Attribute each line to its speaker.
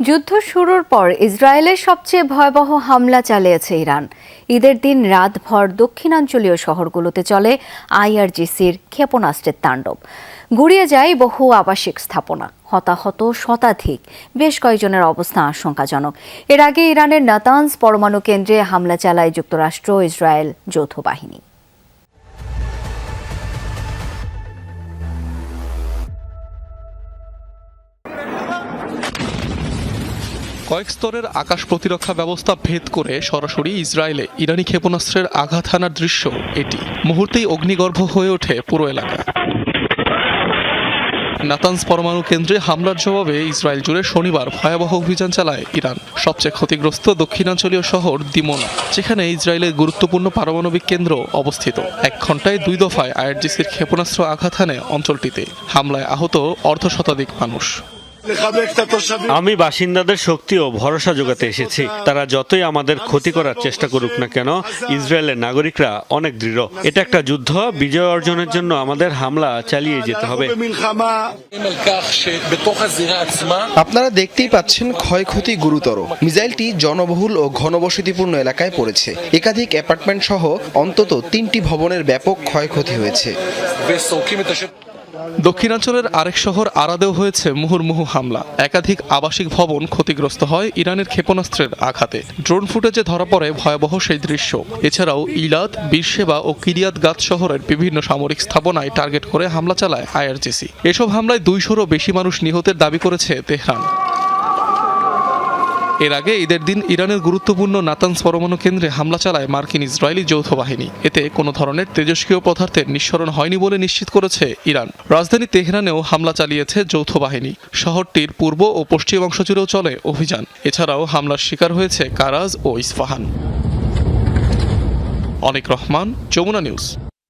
Speaker 1: যুদ্ধ শুরুর পর ইসরায়েলের সবচেয়ে ভয়াবহ হামলা চালিয়েছে ইরান। ঈদের দিন রাতভর দক্ষিণাঞ্চলীয় শহরগুলোতে চলে আইআরজিসির ক্ষেপণাস্ত্রের তাণ্ডব। গুড়িয়ে যায় বহু আবাসিক স্থাপনা, হতাহত শতাধিক, বেশ কয়েকজনের অবস্থা আশঙ্কাজনক। এর আগে ইরানের নাতানজ পরমাণু কেন্দ্রে হামলা চালায় যুক্তরাষ্ট্র ইসরায়েল যৌথ বাহিনী।
Speaker 2: কয়েক স্তরের আকাশ প্রতিরক্ষা ব্যবস্থা ভেদ করে সরাসরি ইসরায়েলে ইরানি ক্ষেপণাস্ত্রের আঘাত হানার দৃশ্য এটি। মুহূর্তেই অগ্নিগর্ভ হয়ে ওঠে পুরো এলাকা। নাতানজ পরমাণু কেন্দ্রে হামলার জবাবে ইসরায়েল জুড়ে শনিবার ভয়াবহ অভিযান চালায় ইরান। সবচেয়ে ক্ষতিগ্রস্ত দক্ষিণাঞ্চলীয় শহর দিমোনা, যেখানে ইসরায়েলের গুরুত্বপূর্ণ পারমাণবিক কেন্দ্র অবস্থিত। 1 ঘণ্টায় 2 দফায় আইআরজিসির ক্ষেপণাস্ত্র আঘাত হানে অঞ্চলটিতে। হামলায় আহত অর্ধশতাধিক মানুষ।
Speaker 3: আমি বাসিন্দাদের শক্তি ও ভরসা যোগাতে এসেছি। তারা যতই আমাদের ক্ষতি করার চেষ্টা করুক না কেন, ইসরায়েলের নাগরিকরা অনেক দৃঢ়। এটা একটা যুদ্ধ, বিজয় অর্জনের জন্য আমাদের হামলা চালিয়ে যেতে হবে।
Speaker 4: আপনারা দেখতেই পাচ্ছেন ক্ষয়ক্ষতি গুরুতর। মিসাইলটি জনবহুল ও ঘনবসতিপূর্ণ এলাকায় পড়েছে। একাধিক অ্যাপার্টমেন্ট সহ অন্তত 3টি ভবনের ব্যাপক ক্ষয়ক্ষতি হয়েছে।
Speaker 2: দক্ষিণাঞ্চলের আরেক শহর আরাদেও হয়েছে মুহুর্মুহু হামলা। একাধিক আবাসিক ভবন ক্ষতিগ্রস্ত হয় ইরানের ক্ষেপণাস্ত্রের আঘাতে। ড্রোন ফুটেজে ধরা পড়ে ভয়াবহ সেই দৃশ্য। এছাড়াও ইলাদ, বীরশেবা ও কিরিয়াত গাত শহরের বিভিন্ন সামরিক স্থাপনায় টার্গেট করে হামলা চালায় আইআরজিসি। এসব হামলায় 200-রও বেশি মানুষ নিহতের দাবি করেছে তেহরান। এর আগে ঈদের দিন ইরানের গুরুত্বপূর্ণ নাতানজ পরমাণু কেন্দ্রে হামলা চালায় মার্কিন ইসরায়েলি যৌথ বাহিনী। এতে কোনো ধরনের তেজস্ক্রিয় পদার্থের নিঃসরণ হয়নি বলে নিশ্চিত করেছে ইরান। রাজধানী তেহরানেও হামলা চালিয়েছে যৌথ বাহিনী। শহরটির পূর্ব ও পশ্চিম অংশ জুড়েও চলে অভিযান। এছাড়াও হামলার শিকার হয়েছে কারাজ ও ইস্পাহান। অনিক রহমান, যমুনা নিউজ।